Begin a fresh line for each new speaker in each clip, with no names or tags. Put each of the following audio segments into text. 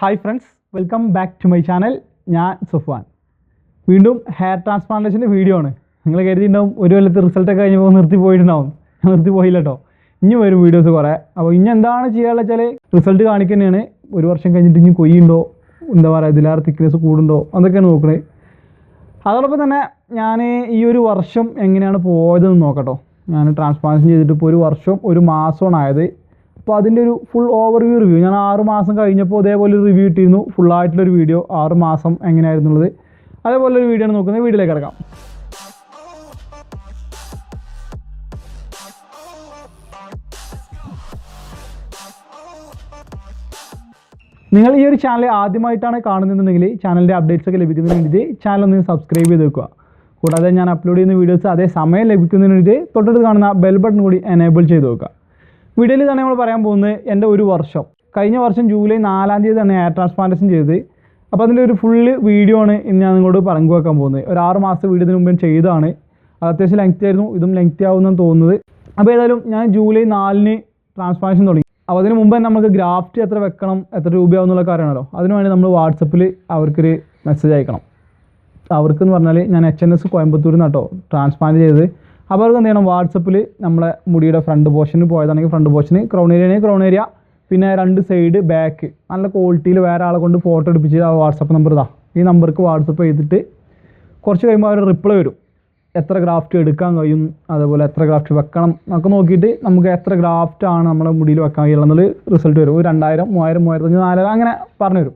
Hi friends, welcome back to my channel. ഞാൻ സുഫാൻ. വീണ്ടും hair ട്രാൻസ്പ്ലാന്റേഷൻ്റെ video ആണ്. നിങ്ങൾ കരുതിയിട്ടുണ്ടാവും ഒരു കൊല്ലത്തെ റിസൾട്ടൊക്കെ കഴിഞ്ഞപ്പോൾ നിർത്തി പോയില്ല കേട്ടോ. ഇനി വരും വീഡിയോസ് കുറേ. അപ്പോൾ ഇനി എന്താണ് ചെയ്യാനുള്ള വെച്ചാൽ റിസൾട്ട് കാണിക്കുന്നതാണ്. ഒരു വർഷം കഴിഞ്ഞിട്ട് ഇനി കൊയ്യുണ്ടോ, എന്താ പറയുക, ഇതിലേറെ തിക്നെസ് കൂടുണ്ടോ, അതൊക്കെയാണ് നോക്കണത്. അതോടൊപ്പം തന്നെ ഞാൻ ഈ ഒരു വർഷം എങ്ങനെയാണ് പോയതെന്ന് നോക്കട്ടോ. ഞാൻ ട്രാൻസ്പ്ലാന്റേഷൻ ചെയ്തിട്ട് ഇപ്പോൾ ഒരു വർഷം ഒരു മാസമാണ് ആയത്. അപ്പോൾ അതിൻ്റെ ഒരു ഫുൾ ഓവർവ്യൂ റിവ്യൂ ഞാൻ 6 മാസം കഴിഞ്ഞപ്പോൾ അതേപോലെ ഒരു റിവ്യൂ ഇട്ടിരുന്നു. ഫുള്ളായിട്ടുള്ളൊരു വീഡിയോ 6 മാസം എങ്ങനെയായിരുന്നുള്ളത്, അതേപോലെ ഒരു വീഡിയോ ആണ് നോക്കുന്നത്. വീഡിയോയിലേക്ക് കിടക്കാം. നിങ്ങൾ ഈ ഒരു ചാനൽ ആദ്യമായിട്ടാണ് കാണുന്നതെന്നുണ്ടെങ്കിൽ ചാനലിൻ്റെ അപ്ഡേറ്റ്സ് ഒക്കെ ലഭിക്കുന്നതിന് വേണ്ടിയിട്ട് ചാനൽ ഒന്ന് സബ്സ്ക്രൈബ് ചെയ്ത് വെക്കുക. കൂടാതെ ഞാൻ അപ്ലോഡ് ചെയ്യുന്ന വീഡിയോസ് അതേ സമയം ലഭിക്കുന്നതിന് വേണ്ടിയിട്ട് തൊട്ടടുത്ത് കാണുന്ന ബെൽ ബട്ടൺ കൂടി എനേബിൾ ചെയ്ത് വെക്കുക. വീഡിയോയിൽ തന്നെ നമ്മൾ പറയാൻ പോകുന്നത് എൻ്റെ ഒരു വർഷം, കഴിഞ്ഞ വർഷം ജൂലൈ 4-ാം തീയതി തന്നെ ഹെയർ ട്രാൻസ്പ്ലാന്റേഷൻ ചെയ്തത്. അപ്പോൾ അതിൻ്റെ ഒരു ഫുള്ള് വീഡിയോ ആണ് ഇന്ന് ഞാൻ നിങ്ങളോട് പങ്കുവെക്കാൻ പോകുന്നത്. ഒരു 6 മാസത്തെ വീഡിയോത്തിന് മുമ്പ് ചെയ്തതാണ്. അത് അത്യാവശ്യം ലെങ്തി ആയിരുന്നു, ഇതും ലെങ്തി ആവുമെന്നാണ് തോന്നുന്നത്. അപ്പോൾ ഏതായാലും ഞാൻ ജൂലൈ 4-ന് ട്രാൻസ്പ്ലാന്റേഷൻ തുടങ്ങി. അപ്പോൾ അതിന് മുമ്പ് തന്നെ നമുക്ക് ഗ്രാഫ്റ്റ് എത്ര വെക്കണം, എത്ര രൂപയാവും എന്നുള്ള കാര്യമാണല്ലോ. അതിനുവേണ്ടി നമ്മൾ വാട്സപ്പിൽ അവർക്കൊരു മെസ്സേജ് അയക്കണം. അവർക്കെന്ന് പറഞ്ഞാൽ ഞാൻ HNS കോയമ്പത്തൂരിൽ നിന്ന് കേട്ടോ ട്രാൻസ്പ്ലാന്റ് ചെയ്തത്. അപ്പോൾ അവർക്ക് എന്ത് ചെയ്യണം, വാട്സപ്പിൽ നമ്മളെ മുടിയുടെ ഫ്രണ്ട് പോർഷന് പോയതാണെങ്കിൽ ഫ്രണ്ട് പോർഷന്, ക്രൗൺ ഏരിയ, പിന്നെ 2 സൈഡ് ബാക്ക് നല്ല ക്വാളിറ്റിയിൽ വേറെ ആളെ കൊണ്ട് ഫോട്ടോ എടുപ്പിച്ച് ആ വാട്സപ്പ് നമ്പർ ഈ നമ്പർക്ക് വാട്സപ്പ് ചെയ്തിട്ട് കുറച്ച് കഴിയുമ്പോൾ അവർ റിപ്ലൈ വരും. എത്ര ഗ്രാഫ്റ്റ് എടുക്കാൻ കഴിയും, അതേപോലെ എത്ര ഗ്രാഫ്റ്റ് വെക്കണം എന്നൊക്കെ നോക്കിയിട്ട് നമുക്ക് എത്ര ഗ്രാഫ്റ്റാണ് നമ്മളെ മുടിയിൽ വെക്കാൻ കഴിയുള്ളത് റിസൾട്ട് വരും. 2000, 3000, 3500, 4000 അങ്ങനെ പറഞ്ഞു വരും.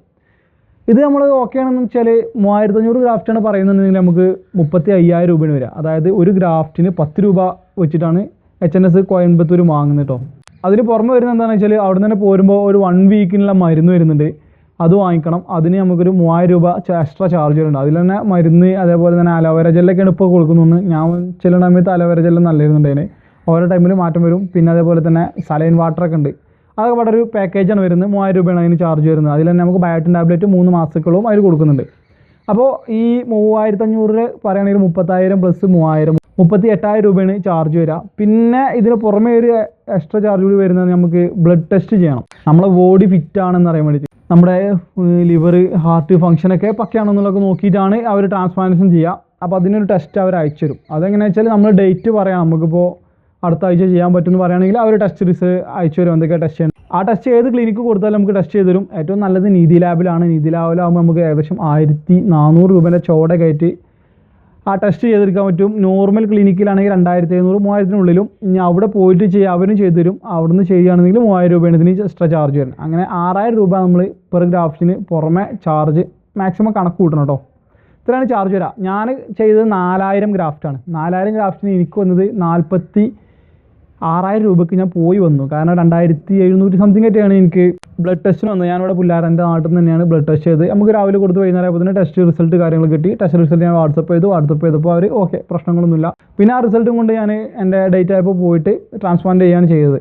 ഇത് നമ്മൾ ഓക്കെ ആണെന്ന് വെച്ചാൽ 3500 ഗ്രാഫ്റ്റാണ് പറയുന്നുണ്ടെങ്കിൽ നമുക്ക് 35,000 രൂപയാണ് വരിക. അതായത് ഒരു ഗ്രാഫ്റ്റിന് 10 രൂപ വെച്ചിട്ടാണ് HNS കോയമ്പത്തൂർ വാങ്ങുന്നത് കേട്ടോ. അതിന് പുറമെ വരുന്നത് എന്താണെന്ന് വെച്ചാൽ അവിടെ നിന്ന് തന്നെ പോരുമ്പോൾ ഒരു 1 വീക്കിനുള്ള മരുന്ന് വരുന്നുണ്ട്, അത് വാങ്ങിക്കണം. അതിന് നമുക്കൊരു 3000 രൂപ എക്സ്ട്രാ ചാർജ് വരുന്നുണ്ട്. അതിൽ തന്നെ മരുന്ന്, അതേപോലെ തന്നെ അലോവേര ജെല്ലൊക്കെയാണ് ഇപ്പോൾ കൊടുക്കുന്നു. ഞാൻ ചില സമയത്ത് അലോവേര ജെല്ല് നല്ലതായിരുന്നുണ്ട്. ഓരോ ടൈമിൽ മാറ്റം വരും. പിന്നെ അതേപോലെ തന്നെ സലൈൻ വാട്ടറൊക്കെ ഉണ്ട്. അതൊക്കെ വളരെ ഒരു പാക്കേജാണ് വരുന്നത്. 3000 രൂപയാണ് അതിന് ചാർജ് വരുന്നത്. അതിൽ തന്നെ നമുക്ക് ബയോട്ടിൻ ടാബ്ലറ്റ് 3 മാസത്തോളം അതിൽ കൊടുക്കുന്നുണ്ട്. അപ്പോൾ ഈ 3500 പറയുകയാണെങ്കിൽ 30,000 പ്ലസ് 3000, 38,000 രൂപയാണ് ചാർജ് വരിക. പിന്നെ ഇതിന് പുറമേ ഒരു എക്സ്ട്രാ ചാർജ് കൂടി വരുന്നത് നമുക്ക് ബ്ലഡ് ടെസ്റ്റ് ചെയ്യണം. നമ്മളെ ബോഡി ഫിറ്റ് ആണെന്ന് അറിയാൻ വേണ്ടിയിട്ട്, നമ്മുടെ ലിവർ, ഹാർട്ട് ഫംഗ്ഷനൊക്കെ പക്കയാണെന്നുള്ളതൊക്കെ നോക്കിയിട്ടാണ് അവർ ട്രാൻസ്പ്ലാന്റേഷൻ ചെയ്യുക. അപ്പോൾ അതിനൊരു ടെസ്റ്റ് അവർ അയച്ചു തരും. അതെങ്ങനെയാണെന്ന് വെച്ചാൽ നമ്മൾ ഡേറ്റ് പറയാം. നമുക്കിപ്പോൾ അടുത്ത ആഴ്ച ചെയ്യാൻ പറ്റുമെന്ന് പറയുകയാണെങ്കിൽ അവർ ടെസ്റ്റ് റിസൾട്ട് അയച്ചു തരും, എന്തൊക്കെ ടെസ്റ്റ് ചെയ്യണം. ആ ടെസ്റ്റ് ഏത് ക്ലിനിക്ക് കൊടുത്താലും നമുക്ക് ടെസ്റ്റ് ചെയ്ത് തരും. ഏറ്റവും നല്ലത് നീതി ലാബിലാണ്. നീതി ലാബിലാകുമ്പോൾ നമുക്ക് ഏകദേശം 1400 രൂപേൻ്റെ ചോട കയറ്റി ആ ടെസ്റ്റ് ചെയ്തെടുക്കാൻ പറ്റും. നോർമൽ ക്ലിനിക്കിലാണെങ്കിൽ 2500, 3000-നുള്ളിലും. ഇനി അവിടെ പോയിട്ട് ചെയ്യുക, അവരും ചെയ്തു തരും. അവിടുന്ന് ചെയ്യുകയാണെങ്കിൽ 3000 രൂപയാണ് ഇതിന് എക്സ്ട്രാ ചാർജ് വരുന്നത്. അങ്ങനെ 6000 രൂപ നമ്മൾ പെർ ഗ്രാഫ്റ്റിന് പുറമെ ചാർജ് മാക്സിമം കണക്ക് കൂട്ടണം കേട്ടോ. ഇത്രയാണ് ചാർജ് വരിക. ഞാൻ ചെയ്തത് 4000 ഗ്രാഫ്റ്റാണ്. 4000 ഗ്രാഫ്റ്റിന് എനിക്ക് വന്നത് 46,000 രൂപയ്ക്ക് ഞാൻ പോയി വന്നു. കാരണം 2700 സംതിങ് ആയിട്ടാണ് എനിക്ക് ബ്ലഡ് ടെസ്റ്റിന് വന്നത്. ഞാനിവിടെ പുല്ലാര എൻ്റെ നാട്ടിൽ നിന്ന് തന്നെയാണ് ബ്ലഡ് ടെസ്റ്റ് ചെയ്ത്. നമുക്ക് രാവിലെ കൊടുത്ത് വൈകുന്നേരം ആയപ്പോൾ തന്നെ ടെസ്റ്റ് റിസൾട്ട് കാര്യങ്ങൾ കിട്ടി. ടെസ്റ്റ് റിസൾട്ട് ഞാൻ വാട്സപ്പ് ചെയ്തപ്പോൾ അവർ ഓക്കെ, പ്രശ്നങ്ങളൊന്നുമില്ല. പിന്നെ ആ റിസൾട്ടും കൊണ്ട് ഞാൻ എൻ്റെ ഡേറ്റ് ആയപ്പോൾ പോയിട്ട് ട്രാൻസ്പ്ലാന്റ് ചെയ്യാണ് ചെയ്തത്.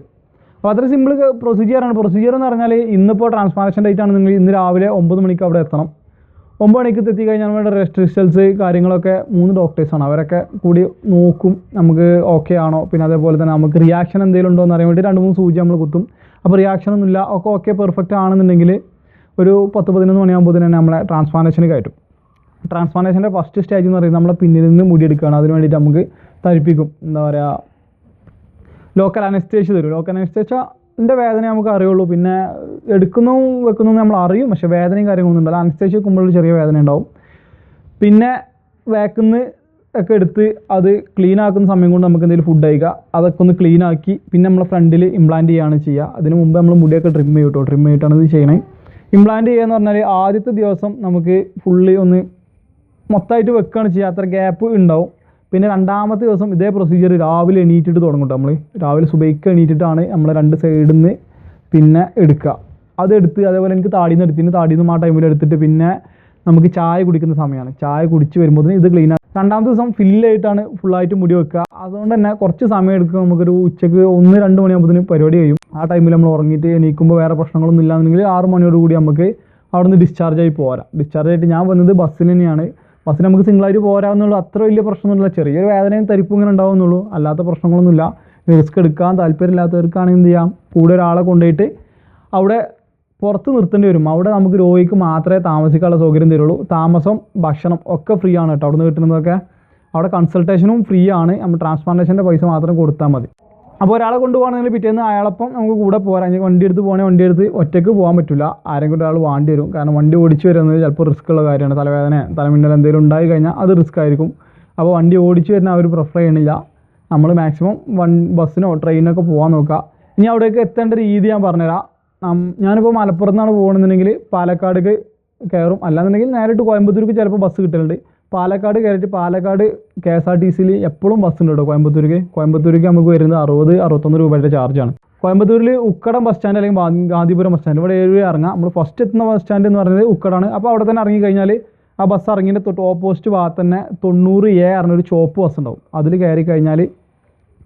അപ്പോൾ അത്ര സിമ്പിൾ പ്രൊസീജിയറാണ്. പ്രൊസീജിയർ എന്ന് പറഞ്ഞാൽ ഇന്നിപ്പോൾ ട്രാൻസ്പ്ലാന്റേഷൻ ഡേറ്റ് ആണെന്നെങ്കിൽ ഇന്ന് രാവിലെ 9 മണിക്ക് അവിടെ എത്തണം. 9 മണിക്ക് എത്തിക്കഴിഞ്ഞാൽ നമ്മുടെ റിസൾട്ട്സ് കാര്യങ്ങളൊക്കെ 3 ഡോക്ടേഴ്സാണ്. അവരൊക്കെ കൂടി നോക്കും നമുക്ക് ഓക്കെ ആണോ. പിന്നെ അതേപോലെ തന്നെ നമുക്ക് റിയാക്ഷൻ എന്തെങ്കിലും ഉണ്ടോ എന്ന് അറിയാൻ വേണ്ടി 2-3 സൂചി നമ്മൾ കുത്തും. അപ്പോൾ റിയാക്ഷൻ ഒന്നുമില്ല, ഒക്കെ ഓക്കെ പെർഫെക്റ്റ് ആണെന്നുണ്ടെങ്കിൽ ഒരു 10-11 മണിയാകുമ്പോൾ തന്നെ നമ്മളെ ട്രാൻസ്പ്ലാന്റേഷന് കയറ്റും. ട്രാൻസ്പ്ലാന്റേഷൻ്റെ ഫസ്റ്റ് സ്റ്റേജ് എന്ന് പറയുന്നത് നമ്മളെ പിന്നിൽ നിന്ന് മുടിയെടുക്കുകയാണ്. അതിന് വേണ്ടിയിട്ട് നമുക്ക് തരിപ്പിക്കും, എന്താ പറയുക, ലോക്കൽ അനസ്തേഷ്യ തരും. ലോക്കൽ അനസ്തേഷ്യൻ്റെ വേദന നമുക്ക് അറിയുള്ളൂ. പിന്നെ വെക്കുന്നതും നമ്മൾ അറിയും, പക്ഷേ വേദനയും കാര്യങ്ങളൊന്നും ഉണ്ടല്ലോ. അനസ്തേഷ്യ വെക്കുമ്പോൾ ചെറിയ വേദന ഉണ്ടാവും. പിന്നെ വേക്കുന്ന ഒക്കെ എടുത്ത് അത് ക്ലീൻ ആക്കുന്ന സമയം കൊണ്ട് നമുക്ക് എന്തെങ്കിലും ഫുഡ് കഴിക്കുക, അതൊക്കെ ഒന്ന് ക്ലീൻ ആക്കി പിന്നെ നമ്മളെ ഫ്രണ്ടിൽ ഇംപ്ലാന്റ് ചെയ്യുകയാണ് ചെയ്യുക. അതിന് മുമ്പ് നമ്മൾ മുടിയൊക്കെ ട്രിം ചെയ്തിട്ടാണ് ഇത് ചെയ്യണേ. ഇംപ്ലാന്റ് ചെയ്യുക എന്ന് പറഞ്ഞാൽ ആദ്യത്തെ ദിവസം നമുക്ക് ഫുള്ളി ഒന്ന് മൊത്തമായിട്ട് വെക്കുകയാണ് ചെയ്യുക, അത്ര ഗ്യാപ്പ് ഉണ്ടാവും. പിന്നെ 2ാമത്തെ ദിവസം ഇതേ പ്രൊസീജിയർ രാവിലെ എണീറ്റിട്ട് തുടങ്ങും. നമ്മൾ രാവിലെ സുബൈക്ക് എണീറ്റിട്ടാണ് നമ്മൾ 2 സൈഡിൽ നിന്ന് പിന്നെ എടുക്കുക. അതെടുത്ത് അതേപോലെ എനിക്ക് താടിന്ന് ആ ടൈമിൽ എടുത്തിട്ട് പിന്നെ നമുക്ക് ചായ കുടിക്കുന്ന സമയമാണ്. ചായ കുടിച്ച് വരുമ്പോൾ ഇത് ക്ലീൻ ആകും. 2ാമത്തെ ദിവസം ഫില്ലായിട്ടാണ് ഫുള്ളായിട്ട് മുടി വെക്കുക. അതുകൊണ്ട് തന്നെ കുറച്ച് സമയം എടുക്കുക. നമുക്കൊരു ഉച്ചക്ക് 1-2 മണിയാകുമ്പോഴത്തേന് പരിപാടി കഴിയും. ആ ടൈമിൽ നമ്മൾ ഉറങ്ങിയിട്ട് എണീക്കുമ്പോൾ വേറെ പ്രശ്നങ്ങളൊന്നും ഇല്ലാന്നുണ്ടെങ്കിൽ 6 മണിയോടുകൂടി നമുക്ക് അവിടെ നിന്ന് ഡിസ്ചാർജ് ആയി പോരാം. ഡിസ്ചാർജ് ആയിട്ട് ഞാൻ വന്നത് ബസ്സിന് തന്നെയാണ്. ബസ്സിന് നമുക്ക് സിംഗിളായിട്ട് പോരാമെന്നുള്ളൂ. അത്ര വലിയ പ്രശ്നമൊന്നുമില്ല. ചെറിയൊരു വേദനയും തരിപ്പും ഇങ്ങനെ ഉണ്ടാവുന്നുള്ളൂ, അല്ലാത്ത പ്രശ്നങ്ങളൊന്നുമില്ല. റിസ്ക് എടുക്കാൻ താല്പര്യമില്ലാത്തവർക്കാണെങ്കിൽ എന്ത് ചെയ്യാം, കൂടെ ഒരാളെ കൊണ്ടുപോയിട്ട് അവിടെ പുറത്ത് നിർത്തേണ്ടി വരും. അവിടെ നമുക്ക് രോഗിക്ക് മാത്രമേ താമസിക്കാനുള്ള സൗകര്യം തരുള്ളൂ. താമസം ഭക്ഷണം ഒക്കെ ഫ്രീ ആണ് കേട്ടോ. അവിടെ നിന്ന് കിട്ടുന്നതൊക്കെ അവിടെ കൺസൾട്ടേഷനും ഫ്രീ ആണ്. നമ്മൾ ട്രാൻസ്പ്ലാന്റേഷൻ്റെ പൈസ മാത്രം കൊടുത്താൽ മതി. അപ്പോൾ ഒരാളെ കൊണ്ടുപോകണമെങ്കിൽ പിറ്റേന്ന് അയാളൊപ്പം നമുക്ക് കൂടെ പോരാ. വണ്ടി എടുത്ത് പോകണേ വണ്ടി എടുത്ത് ഒറ്റയ്ക്ക് പോകാൻ പറ്റില്ല, ആരെങ്കിലും ഒരാൾ വേണ്ടി വരും. കാരണം വണ്ടി ഓടിച്ച് വരുന്നത് ചിലപ്പോൾ റിസ്ക് ഉള്ള കാര്യമാണ്. തലവേദന തലമിന്നൽ എന്തെങ്കിലും ഉണ്ടായി കഴിഞ്ഞാൽ അത് റിസ്ക് ആയിരിക്കും. അപ്പോൾ വണ്ടി ഓടിച്ച് വരുന്ന അവർ പ്രിഫർ ചെയ്യണില്ല. നമ്മൾ മാക്സിമം ബസ്സിനോ ട്രെയിനൊക്കെ പോകാൻ നോക്കുക. ഇനി അവിടേക്ക് എത്തേണ്ട രീതി ഞാൻ പറഞ്ഞുതരാം. ഞാനിപ്പോൾ മലപ്പുറത്ത് നിന്നാണ് പോകണമെന്നുണ്ടെങ്കിൽ പാലക്കാടേക്ക് കയറും. അല്ലാന്നുണ്ടെങ്കിൽ നേരിട്ട് കോയമ്പത്തൂർക്ക് ചിലപ്പോൾ ബസ് കിട്ടലുണ്ട്. പാലക്കാട് കയറിയിട്ട് പാലക്കാട് KSRTCയിൽ എപ്പോഴും ബസ് ഉണ്ട് കേട്ടോ. കോയമ്പത്തൂർക്ക് നമുക്ക് വരുന്നത് 60-61 രൂപയുടെ ചാർജാണ്. കോയമ്പത്തൂരിൽ ഉക്കടം ബസ് സ്റ്റാൻഡ് അല്ലെങ്കിൽ ഗാന്ധിപുരം ബസ് സ്റ്റാൻഡ്, ഇവിടെ 7 രൂപ ഇറങ്ങാം. നമ്മൾ ഫസ്റ്റ് എത്തുന്ന ബസ് സ്റ്റാൻഡ് എന്ന് പറയുന്നത് ഉക്കടാണ്. അപ്പോൾ അവിടെ തന്നെ ഇറങ്ങി കഴിഞ്ഞാൽ ആ ബസ് ഇറങ്ങിയിട്ട് തൊട്ട് ഓപ്പോസിറ്റ് ഭാഗത്ത് തന്നെ 90A പറഞ്ഞൊരു ചോപ്പ് ബസ് ഉണ്ടാവും. അതിൽ കയറി കഴിഞ്ഞാൽ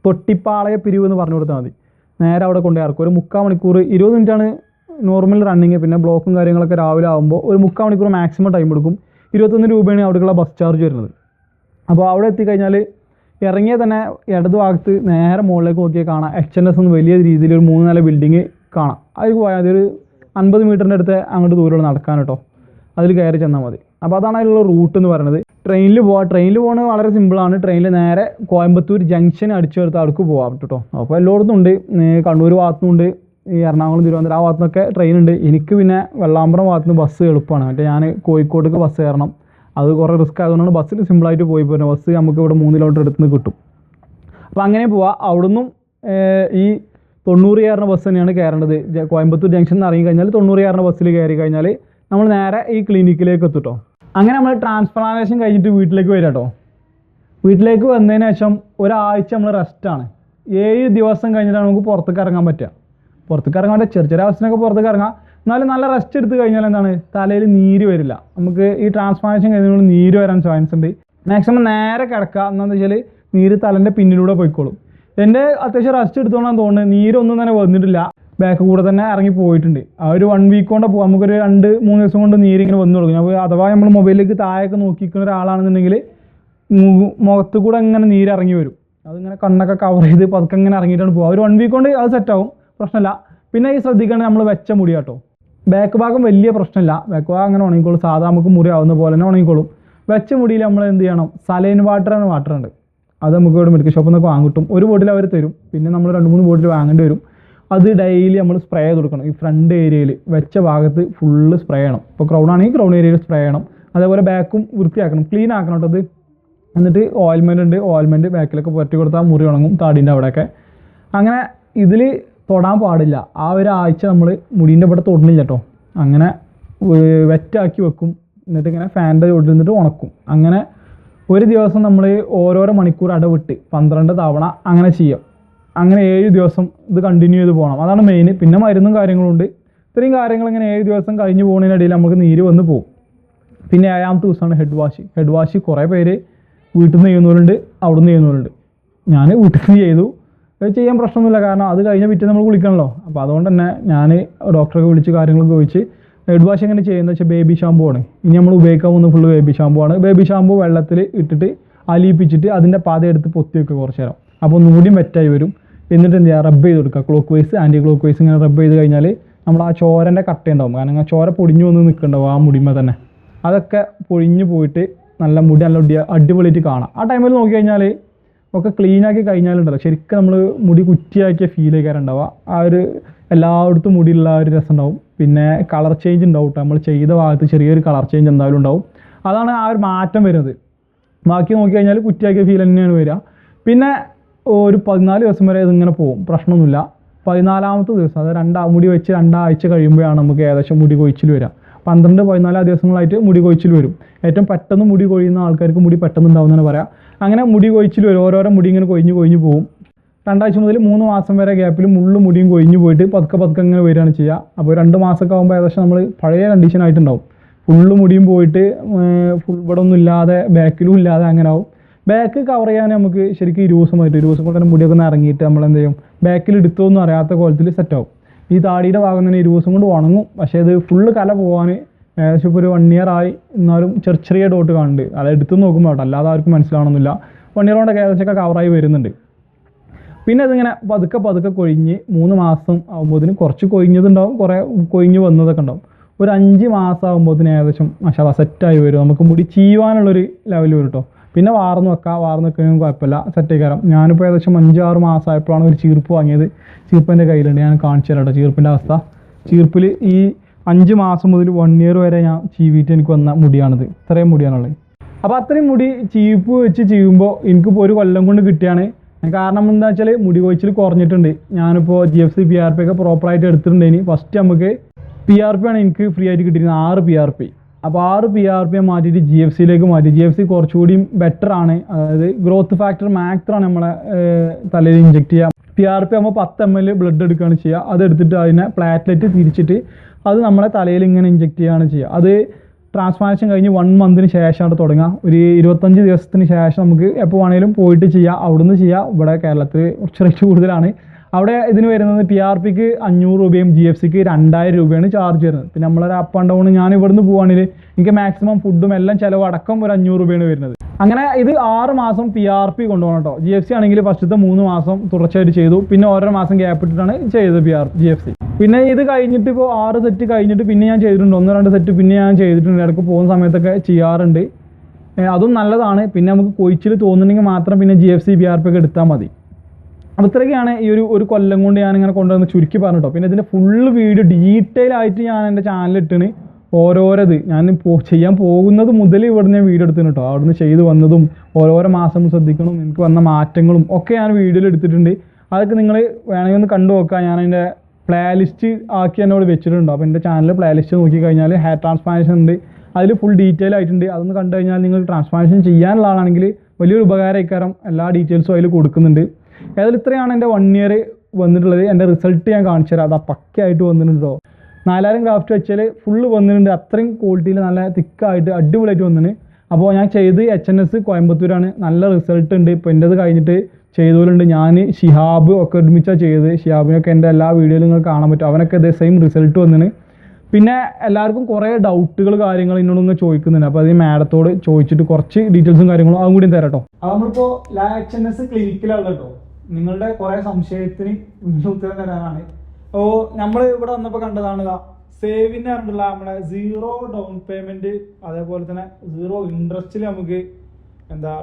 തൊട്ടിപ്പാളയ പിരിവ് എന്ന് പറഞ്ഞു കൊടുത്താൽ മതി. നേരെ അവിടെ കൊണ്ടു ഇറക്കും. ഒരു 3/4 മണിക്കൂർ 20 മിനിറ്റാണ് നോർമൽ റണ്ണിങ്. പിന്നെ ബ്ലോക്കും കാര്യങ്ങളൊക്കെ രാവിലെ ആകുമ്പോൾ ഒരു 3/4 മണിക്കൂർ മാക്സിമം ടൈം എടുക്കും. 21 രൂപയാണ് അവിടേക്കുള്ള ബസ് ചാർജ് വരുന്നത്. അപ്പോൾ അവിടെ എത്തിക്കഴിഞ്ഞാൽ ഇറങ്ങിയ തന്നെ ഇടതു ഭാഗത്ത് നേരെ മുകളിലേക്ക് നോക്കിയാൽ കാണാം HNS എന്ന് വലിയ രീതിയിൽ ഒരു 3 നില ബിൽഡിങ് കാണാം. അതിൽ പോയാൽ അതൊരു 50 മീറ്ററിൻ്റെ അടുത്ത് അങ്ങോട്ട് ദൂരമുള്ള നടക്കാൻ കേട്ടോ. അതിൽ കയറി ചെന്നാൽ മതി. അപ്പോൾ അതാണ് അതിലുള്ള റൂട്ട് എന്ന് പറയുന്നത്. ട്രെയിനിൽ പോകുന്നത് വളരെ സിമ്പിളാണ്. ട്രെയിനിൽ നേരെ കോയമ്പത്തൂർ ജംഗ്ഷൻ അടിച്ചു ചേർത്ത് അടുക്ക് പോകാം കേട്ടോ. അപ്പോൾ എല്ലായിടത്തും ഉണ്ട്. കണ്ണൂർ ഭാഗത്തുനിന്നുണ്ട്, ഈ എറണാകുളം തിരുവനന്തപുരം ആ ഭാഗത്തുനിന്നൊക്കെ ട്രെയിൻ ഉണ്ട്. എനിക്ക് പിന്നെ വെള്ളാമ്പുറം ഭാഗത്തുനിന്ന് ബസ് എളുപ്പമാണ്. മറ്റേ ഞാൻ കോഴിക്കോട്ടേക്ക് ബസ് കയറണം, അത് കുറേ റിസ്ക് ആയതുകൊണ്ടാണ് ബസ്സിൽ സിമ്പിളായിട്ട് പോയി പോരുന്നത്. ബസ് നമുക്ക് ഇവിടെ 3 കിലോമീറ്റർ അടുത്ത് നിന്ന് കിട്ടും. അപ്പോൾ അങ്ങനെ പോവാം. അവിടുന്നും ഈ 90 ബസ് തന്നെയാണ് കയറേണ്ടത്. കോയമ്പത്തൂർ ജംഗ്ഷൻ ഇറങ്ങി കഴിഞ്ഞാൽ 90 ബസ്സിൽ കയറി കഴിഞ്ഞാൽ നമ്മൾ നേരെ ഈ ക്ലിനിക്കിലേക്ക് എത്തുട്ടോ. അങ്ങനെ നമ്മൾ ട്രാൻസ്പ്ലാന്റേഷൻ കഴിഞ്ഞിട്ട് വീട്ടിലേക്ക് വരാം കേട്ടോ. വീട്ടിലേക്ക് വന്നതിന് ശേഷം ഒരാഴ്ച നമ്മൾ റെസ്റ്റാണ്. 7 ദിവസം കഴിഞ്ഞിട്ടാണ് നമുക്ക് പുറത്തേക്ക് ഇറങ്ങാൻ പറ്റുക. പുറത്തേക്ക് ഇറങ്ങാൻ പറ്റുക ചെറിയ അവസ്ഥയൊക്കെ പുറത്തേക്ക് ഇറങ്ങാം. എന്നാലും നല്ല റെസ്റ്റ് എടുത്ത് കഴിഞ്ഞാൽ എന്താണ്, തലയിൽ നീര് വരില്ല. നമുക്ക് ഈ ട്രാൻസ്പ്ലാന്റേഷൻ കഴിഞ്ഞാൽ നീര് വരാൻ ചാൻസ് ഉണ്ട്. മാക്സിമം നേരെ കിടക്കുക. എന്താണെന്ന് വെച്ചാൽ നീര് തലൻ്റെ പിന്നിലൂടെ പോയിക്കോളും. എൻ്റെ അത്യാവശ്യം റെസ്റ്റ് എടുത്തോളാൻ തോന്നുന്നത്. നീരൊന്നും തന്നെ വന്നിട്ടില്ല, ബാക്ക് കൂടെ തന്നെ ഇറങ്ങി പോയിട്ടുണ്ട്. ആ ഒരു 1 വീക്ക് കൊണ്ട് പോകും. നമുക്കൊരു 2-3 ദിവസം കൊണ്ട് നീരിങ്ങനെ വന്നു തുടങ്ങും. അപ്പോൾ അഥവാ നമ്മൾ മൊബൈലിലേക്ക് താഴേക്ക് നോക്കിക്കുന്ന ഒരാളാണെന്നുണ്ടെങ്കിൽ മുഖത്ത് കൂടെ ഇങ്ങനെ നീരിറങ്ങി വരും. അതിങ്ങനെ കണ്ണൊക്കെ കവർ ചെയ്ത് പതുക്കെ ഇങ്ങനെ ഇറങ്ങിയിട്ടാണ് പോകുക. ഒരു 1 വീക്ക് കൊണ്ട് അത് സെറ്റാവും, പ്രശ്നമില്ല. പിന്നെ ഈ ശ്രദ്ധിക്കേണ്ടത് നമ്മൾ വെച്ച മുടി കേട്ടോ. ബാക്ക് ഭാഗം വലിയ പ്രശ്നമില്ല, ബാക്ക് ഭാഗം അങ്ങനെ ഉണങ്ങിക്കോളും. സാധാ നമുക്ക് മുറി ആവുന്ന പോലെ തന്നെ ഉണങ്ങിക്കോളും. വെച്ച മുടിയിൽ നമ്മൾ എന്ത് ചെയ്യണം, സലൈൻ വാട്ടർ ഉണ്ട്. അത് നമുക്ക് ഇവിടെ മെഡിക്കൽ ഷോപ്പിൽ നിന്നൊക്കെ വാങ്ങിട്ടും. ഒരു ബോട്ടിൽ അവർ തരും, പിന്നെ നമ്മൾ 2-3 ബോട്ടിൽ വാങ്ങേണ്ടി വരും. അത് ഡെയിലി നമ്മൾ സ്പ്രേ ചെയ്ത് കൊടുക്കണം. ഈ ഫ്രണ്ട് ഏരിയയിൽ വെച്ച ഭാഗത്ത് ഫുള്ള് സ്പ്രേ ചെയ്യണം. ഇപ്പോൾ ക്രൗൺ ആണെങ്കിൽ ക്രൗൺ ഏരിയയിൽ സ്പ്രേ ചെയ്യണം. അതേപോലെ ബാക്കും വൃത്തിയാക്കണം, ക്ലീൻ ആക്കണം കേട്ടോ. അത് എന്നിട്ട് ഓയിൽമെൻറ്റ് ബാക്കിലൊക്കെ പുരട്ടി കൊടുത്താൽ മുറി ഉണങ്ങും, താടീൻ്റെ അവിടെയൊക്കെ. അങ്ങനെ ഇതിൽ തൊടാൻ പാടില്ല. ആ ഒരാഴ്ച നമ്മൾ മുടീൻ്റെ ഇവിടെ തൊടണില്ല കേട്ടോ. അങ്ങനെ വെറ്റാക്കി വെക്കും. എന്നിട്ട് ഇങ്ങനെ ഫാനിൻ്റെ ചോട്ടിൽ നിന്നിട്ട് ഉണക്കും. അങ്ങനെ ഒരു ദിവസം നമ്മൾ ഓരോരോ മണിക്കൂർ ഇടവിട്ട് 12 തവണ അങ്ങനെ ചെയ്യാം. അങ്ങനെ 7 ദിവസം ഇത് കണ്ടിന്യൂ ചെയ്ത് പോകണം. അതാണ് മെയിൻ. പിന്നെ മരുന്നും കാര്യങ്ങളുണ്ട്. ഇത്രയും കാര്യങ്ങൾ ഇങ്ങനെ 7 ദിവസം കഴിഞ്ഞ് പോകുന്നതിനിടയിൽ നമുക്ക് നീര് വന്ന് പോകും. പിന്നെ 7ാമത്തെ ദിവസമാണ് ഹെഡ് വാഷ്. കുറേ പേര് വീട്ടിൽ നിന്ന് ചെയ്യുന്നവരുണ്ട്, അവിടെ നിന്ന് ചെയ്യുന്നവരുണ്ട്. ഞാൻ വീട്ടിൽ നിന്ന് ചെയ്തു. അത് ചെയ്യാൻ പ്രശ്നമൊന്നുമില്ല, കാരണം അത് കഴിഞ്ഞ പിറ്റേ നമ്മൾ കുളിക്കണമല്ലോ. അപ്പോൾ അതുകൊണ്ട് തന്നെ ഞാൻ ഡോക്ടറൊക്കെ വിളിച്ച് കാര്യങ്ങളൊക്കെ ചോദിച്ച് ഹെഡ് വാഷ് എങ്ങനെ ചെയ്യുന്നത് വെച്ചാൽ ബേബി ഷാമ്പൂ ആണ്. ഇനി നമ്മൾ ഉപയോഗിക്കാൻ പോകുന്നത് ഫുള്ള് ബേബി ഷാമ്പൂ ആണ്. ബേബി ഷാമ്പൂ വെള്ളത്തിൽ ഇട്ടിട്ട് അലിയിപ്പിച്ചിട്ട് അതിൻ്റെ പാത എടുത്ത് പൊത്തി വെക്കുക കുറച്ച് നേരം. അപ്പോൾ ഒന്നുകൂടി വെറ്റായി വരും. എന്നിട്ട് എന്ത് ചെയ്യുക, റബ്ബ് ചെയ്ത് കൊടുക്കുക. Clockwise anticlockwise ഇങ്ങനെ റബ്ബ് ചെയ്ത് കഴിഞ്ഞാൽ നമ്മൾ ആ ചോരൻ്റെ കട്ടയുണ്ടാവും. കാരണം ആ ചോര പൊടിഞ്ഞു വന്ന് നിൽക്കുന്നുണ്ടാവും ആ മുടിമ തന്നെ. അതൊക്കെ പൊഴിഞ്ഞു പോയിട്ട് നല്ല മുടി നല്ല അടിപൊളിയായിട്ട് കാണാം. ആ ടൈമിൽ നോക്കി കഴിഞ്ഞാൽ ഒക്കെ ക്ലീനാക്കി കഴിഞ്ഞാലുണ്ടല്ലോ ശരിക്കും നമ്മൾ മുടി കുറ്റിയാക്കിയ ഫീലൊക്കെ ഉണ്ടാവുക. ആ ഒരു എല്ലായിടത്തും മുടിയുള്ള ആ ഒരു രസം ഉണ്ടാവും. പിന്നെ കളർ ചേഞ്ച് ഉണ്ടാവും കേട്ടോ. നമ്മൾ ചെയ്ത ഭാഗത്ത് ചെറിയൊരു കളർ ചേഞ്ച് എന്തായാലും ഉണ്ടാവും. അതാണ് ആ ഒരു മാറ്റം വരുന്നത്. ബാക്കി നോക്കി കഴിഞ്ഞാൽ കുറ്റിയാക്കിയ ഫീൽ തന്നെയാണ് വരിക. പിന്നെ ഒരു 14 ദിവസം വരെ ഇതിങ്ങനെ പോകും, പ്രശ്നമൊന്നുമില്ല. 14ാമത്തെ ദിവസം, അത് മുടി വെച്ച് 2 ആഴ്ച കഴിയുമ്പോഴാണ് നമുക്ക് ഏകദേശം മുടി കൊഴിച്ചിൽ വരിക. 12-14 ദിവസങ്ങളായിട്ട് മുടി കൊഴിച്ചിൽ വരും. ഏറ്റവും പെട്ടെന്ന് മുടി കൊഴിയുന്ന ആൾക്കാർക്ക് മുടി പെട്ടെന്ന് ഉണ്ടാവുന്നതാണ് പറയാം. അങ്ങനെ മുടി കൊഴിച്ചിൽ വരും. ഓരോരോ മുടി ഇങ്ങനെ കൊഴിഞ്ഞ് പോകും. 2 ആഴ്ച മുതൽ 3 മാസം വരെ ഗ്യാപ്പിൽ മുടിയും കൊഴിഞ്ഞു പോയിട്ട് പതുക്കെ ഇങ്ങനെ വരികയാണ് ചെയ്യുക. അപ്പോൾ 2 മാസമൊക്കെ ആകുമ്പോൾ ഏകദേശം നമ്മൾ പഴയ കണ്ടീഷനായിട്ടുണ്ടാവും. ഫുള്ള് മുടിയും പോയിട്ട് ഫുൾ ഇവിടെ ഒന്നും ഇല്ലാതെ ബാക്കിലും ഇല്ലാതെ അങ്ങനെ ആവും. ബാക്ക് കവർ ചെയ്യാൻ നമുക്ക് ശരിക്കും 20 ദിവസം മതി. 20 ദിവസം കൊണ്ട് തന്നെ മുടിയൊക്കെ ഒന്ന് ഇറങ്ങിയിട്ട് നമ്മൾ എന്ത് ചെയ്യും, ബാക്കിൽ എടുത്തോന്നും അറിയാത്ത കോലത്തിൽ സെറ്റാവും. ഈ താടിയുടെ ഭാഗം തന്നെ 20 ദിവസം കൊണ്ട് ഉണങ്ങും. പക്ഷേ ഇത് ഫുള്ള് കല പോകാൻ ഏകദേശം ഇപ്പോൾ ഒരു 1 ഇയർ ആയി. എന്നാലും ചെറിയ ഡോട്ട് കാണുന്നുണ്ട്. അത് എടുത്ത് നോക്കുമ്പോൾ കേട്ടോ, അല്ലാതെ ആർക്കും മനസ്സിലാവണമെന്നില്ല. 1 ഇയർ കൊണ്ടൊക്കെ ഏകദേശമൊക്കെ കവറായി വരുന്നുണ്ട്. പിന്നെ അതിങ്ങനെ പതുക്കെ പതുക്കെ കൊഴിഞ്ഞ് 3 മാസം ആകുമ്പോഴത്തേന് കുറച്ച് കൊഴിഞ്ഞതുണ്ടാവും, കുറേ കൊഴിഞ്ഞ് വന്നതൊക്കെ ഉണ്ടാവും. ഒരു 5 മാസം ആകുമ്പോഴത്തേന് ഏകദേശം മാഷാഅല്ലാ സെറ്റായി വരും. നമുക്ക് മുടി ചീവാനുള്ളൊരു ലെവൽ വരും കേട്ടോ. പിന്നെ വാർന്ന് വെക്കുന്നതിനും കുഴപ്പമില്ല, സെറ്റ് കയറാം. ഞാനിപ്പോൾ ഏകദേശം 5-6 മാസമായപ്പോഴാണ് ഒരു ചീർപ്പ് വാങ്ങിയത്. ചീർപ്പ് എൻ്റെ കയ്യിലുണ്ട്, ഞാൻ കാണിച്ചു തരാം കേട്ടോ ചീർപ്പിൻ്റെ അവസ്ഥ. ചീർപ്പിൽ ഈ 5 മാസം മുതൽ 1 ഇയർ വരെ ഞാൻ ചീവിയിട്ട് എനിക്ക് വന്ന മുടിയാണിത്. ഇത്രയും മുടിയാണുള്ളത്. അപ്പോൾ അത്രയും മുടി ചീപ്പ് വെച്ച് ചെയ്യുമ്പോൾ എനിക്കിപ്പോൾ 1 കൊല്ലം കൊണ്ട് കിട്ടിയാണ്. കാരണം എന്താ വെച്ചാൽ മുടി കൊഴിച്ചിൽ കുറഞ്ഞിട്ടുണ്ട്. ഞാനിപ്പോൾ GFC PRP ഒക്കെ പ്രോപ്പറായിട്ട് എടുത്തിട്ടുണ്ടേനി. ഫസ്റ്റ് നമുക്ക് PRP ആണ് എനിക്ക് ഫ്രീ ആയിട്ട് കിട്ടിയിരുന്നത്, 6 PRP. അപ്പോൾ 6 PRP മാറ്റിയിട്ട് GFCയിലേക്ക് മാറ്റി. GFC കുറച്ചുകൂടിയും ബെറ്റർ ആണ്. അതായത് ഗ്രോത്ത് ഫാക്ടർ മാക്ടറാണ് നമ്മളെ തലയിൽ ഇഞ്ചെക്ട് ചെയ്യുക. PRP ആകുമ്പോൾ 10 ml ബ്ലഡ് എടുക്കുകയാണ് ചെയ്യുക. അതെടുത്തിട്ട് അതിനെ പ്ലാറ്റ്ലെറ്റ് തിരിച്ചിട്ട് അത് നമ്മളെ തലയിൽ ഇങ്ങനെ ഇഞ്ചെക്ട് ചെയ്യുകയാണ് ചെയ്യുക. അത് ട്രാൻസ്പ്ലാന്റേഷൻ കഴിഞ്ഞ് 1 മന്തിന് ശേഷമാണ് തുടങ്ങുക. ഒരു 25 ദിവസത്തിന് ശേഷം നമുക്ക് എപ്പോൾ വേണമെങ്കിലും പോയിട്ട് ചെയ്യാം, അവിടുന്ന് ചെയ്യാം. ഇവിടെ കേരളത്തിൽ കുറച്ച് റേറ്റ് കൂടുതലാണ്. അവിടെ ഇതിന് വരുന്നത് PRPക്ക് 500 രൂപയും GFCക്ക് 2000 രൂപയാണ് ചാർജ് വരുന്നത്. പിന്നെ നമ്മളൊരു അപ്പ് ആൻഡ് ഡൗൺ ഞാൻ ഇവിടുന്ന് പോവുകയാണെങ്കിൽ എനിക്ക് മാക്സിമം ഫുഡും എല്ലാം ചിലവടക്കം ഒരു 500 രൂപയാണ് വരുന്നത്. അങ്ങനെ ഇത് 6 മാസം PRP കൊണ്ടുപോകണം കേട്ടോ. GFC ആണെങ്കിൽ ഫസ്റ്റത്തെ 3 മാസം തുടർച്ചയായിട്ട് ചെയ്തു. പിന്നെ ഓരോ മാസം ഗ്യാപ്പ് ഇട്ടിട്ടാണ് ചെയ്തത് GFC. പിന്നെ ഇത് കഴിഞ്ഞിട്ട് ഇപ്പോൾ 6 സെറ്റ് കഴിഞ്ഞിട്ട് പിന്നെ ഞാൻ ചെയ്തിട്ടുണ്ട്, 1-2 സെറ്റ് പിന്നെ ഞാൻ ചെയ്തിട്ടുണ്ട്. ഇടയ്ക്ക് പോകുന്ന സമയത്തൊക്കെ ചെയ്യാറുണ്ട്. അതും നല്ലതാണ്. പിന്നെ നമുക്ക് കൊഴിച്ചിൽ തോന്നുന്നുണ്ടെങ്കിൽ മാത്രം പിന്നെ GFC PRP ഒക്കെ എടുത്താൽ മതി. അപ്പോൾ ഇത്രയൊക്കെയാണ് ഈ ഒരു കൊല്ലം കൊണ്ട് ഞാനിങ്ങനെ കൊണ്ടുവന്ന് ചുരുക്കി പറഞ്ഞിട്ടോ. പിന്നെ ഇതിൻ്റെ ഫുള്ള് വീഡിയോ ഡീറ്റെയിൽ ആയിട്ട് ഞാൻ എൻ്റെ ചാനലിലിട്ടാണ്. ഓരോരത് ഞാൻ ചെയ്യാൻ പോകുന്നത് മുതൽ ഇവിടെ ഞാൻ വീഡിയോ എടുത്തിട്ടുണ്ട് കേട്ടോ. അവിടുന്ന് ചെയ്ത് വന്നതും ഓരോരോ മാസം ശ്രദ്ധിക്കണം, എനിക്ക് വന്ന മാറ്റങ്ങളും ഒക്കെ ഞാൻ വീഡിയോയിൽ എടുത്തിട്ടുണ്ട്. അതൊക്കെ നിങ്ങൾ വേണമെങ്കിൽ ഒന്ന് കണ്ടു നോക്കുക. ഞാൻ അതിൻ്റെ പ്ലേലിസ്റ്റ് ആക്കി എന്നോട് വെച്ചിട്ടുണ്ടോ. അപ്പോൾ എൻ്റെ ചാനൽ പ്ലേലിസ്റ്റ് നോക്കിക്കഴിഞ്ഞാൽ ഹെയർ ട്രാൻസ്പ്ലാന്റേഷൻ ഉണ്ട്, അതിൽ ഫുൾ ഡീറ്റെയിൽ ആയിട്ടുണ്ട്. അതൊന്ന് കണ്ടു കഴിഞ്ഞാൽ നിങ്ങൾ ട്രാൻസ്പ്ലാന്റേഷൻ ചെയ്യാനുള്ള ആളാണെങ്കിൽ വലിയൊരു ഉപകാരമായിക്കാരം. എല്ലാ ഡീറ്റെയിൽസും അതിൽ കൊടുക്കുന്നുണ്ട്. ഏതായാലും ഇത്രയാണ് എൻ്റെ 1 ഇയർ വന്നിട്ടുള്ളത്. എൻ്റെ റിസൾട്ട് ഞാൻ കാണിച്ചു തരാം. അത് പക്കയായിട്ട് വന്നിട്ടുണ്ടോ. 4000 ഗ്രാഫ്റ്റ് വെച്ചാൽ ഫുള്ള് വന്നിട്ടുണ്ട്. അത്രയും ക്വാളിറ്റിയിൽ നല്ല തിക്കായിട്ട് അടിപൊളിയായിട്ട് വന്നിട്ടുണ്ട്. അപ്പോൾ ഞാൻ ചെയ്ത് HNS കോയമ്പത്തൂരാണ്. നല്ല റിസൾട്ട് ഉണ്ട്. ഇപ്പോൾ എൻ്റെത് കഴിഞ്ഞിട്ട് ചെയ്തവരുണ്ട്. ഞാൻ ഷിഹാബ് ഒക്കെ ഒരുമിച്ചാണ് ചെയ്തത്. ഷിഹാബിനൊക്കെ എൻ്റെ എല്ലാ വീഡിയോയിലും നിങ്ങൾക്ക് കാണാൻ പറ്റും. അവനൊക്കെ ഇതേ സെയിം റിസൾട്ട് വന്നിന്. പിന്നെ എല്ലാവർക്കും കുറേ ഡൗട്ടുകൾ കാര്യങ്ങൾ എന്നോടൊന്ന് ചോദിക്കുന്നുണ്ട്. അപ്പോൾ അത് മാഡത്തോട് ചോദിച്ചിട്ട് കുറച്ച് ഡീറ്റെയിൽസും കാര്യങ്ങളും അതും കൂടി തരാം കേട്ടോ. അത് നമ്മളിപ്പോൾ HNS ക്ലിനിക്കിലാണ് കേട്ടോ. നിങ്ങളുടെ കുറേ സംശയത്തിന് ഉത്തരം തരാനാണ്. അപ്പോൾ നമ്മൾ ഇവിടെ വന്നപ്പോൾ കണ്ടതാണ് സേവിന് പറഞ്ഞിട്ടുള്ള നമ്മുടെ 0 ഡൗൺ പേയ്മെന്റ്, അതേപോലെ തന്നെ 0 ഇൻട്രസ്റ്റിൽ നമുക്ക്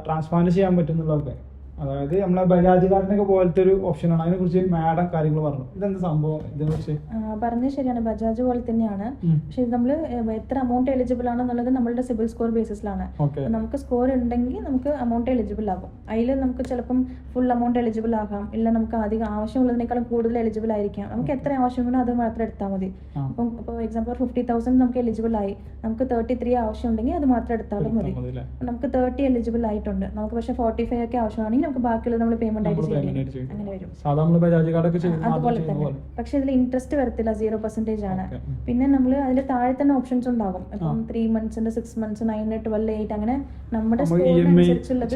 ട്രാൻസ്പ്ലാന്റ് ചെയ്യാൻ പറ്റുന്നുള്ളതൊക്കെ. അതായത് നമ്മളെ ബജാജ് കാർഡിനൊക്കെ പോലത്തെ ഒരു ഓപ്ഷനാണ്. അതിനെ കുറിച്ച് മാഡം കാര്യങ്ങൾ പറഞ്ഞു. ഇതെന്താ സംഭവം? ഇതിനെ കുറിച്ച്
പറഞ്ഞത് ശരിയാണ്, ബജാജ് പോലെ തന്നെയാണ്. പക്ഷെ ഇത് നമ്മൾ എത്ര അമൗണ്ട് എലിജിബിൾ ആണെന്നുള്ളത് നമ്മളുടെ സിബിൽ സ്കോർ ബേസിസിലാണ്. നമുക്ക് സ്കോർ ഉണ്ടെങ്കിൽ നമുക്ക് അമൗണ്ട് എലിജിബിൾ ആകും. അതിൽ നമുക്ക് ചിലപ്പം ഫുൾ അമൗണ്ട് എലിജിബിൾ ആകാം, ഇല്ല നമുക്ക് അധികം ആവശ്യമുള്ളതിനേക്കാളും കൂടുതൽ എലിജിബിൾ ആയിരിക്കാം. നമുക്ക് എത്ര ആവശ്യം വേണോ അത് മാത്രം എടുത്താൽ മതി. അപ്പം ഇപ്പോൾ എക്സാമ്പിൾ 50,000 നമുക്ക് എലിജിബിൾ ആയി, നമുക്ക് 33 ആവശ്യം ഉണ്ടെങ്കിൽ അത് മാത്രം എടുത്താലും മതി. നമുക്ക് 30 എലിജിബിൾ ആയിട്ടുണ്ട്, നമുക്ക് പക്ഷേ 45 ഒക്കെ ആവശ്യമാണെങ്കിൽ നമുക്ക് ബാക്കിയുള്ളത് നമ്മൾ പേയ്മെന്റ് ആയിട്ട് ചെയ്യും. അങ്ങനെ വരും. അതുപോലെ തന്നെ. പക്ഷെ ഇതിൽ ഇൻട്രസ്റ്റ് വരത്തില്ല, 0% ആണ്. പിന്നെ നമ്മൾ അതിന്റെ താഴെ തന്നെ ഓപ്ഷൻസ് ഉണ്ടാകും. ഇപ്പം 3 months, 6 months, 9, 12, 8 അങ്ങനെ നമ്മുടെ സ്കോറിനനുസരിച്ചുള്ളത്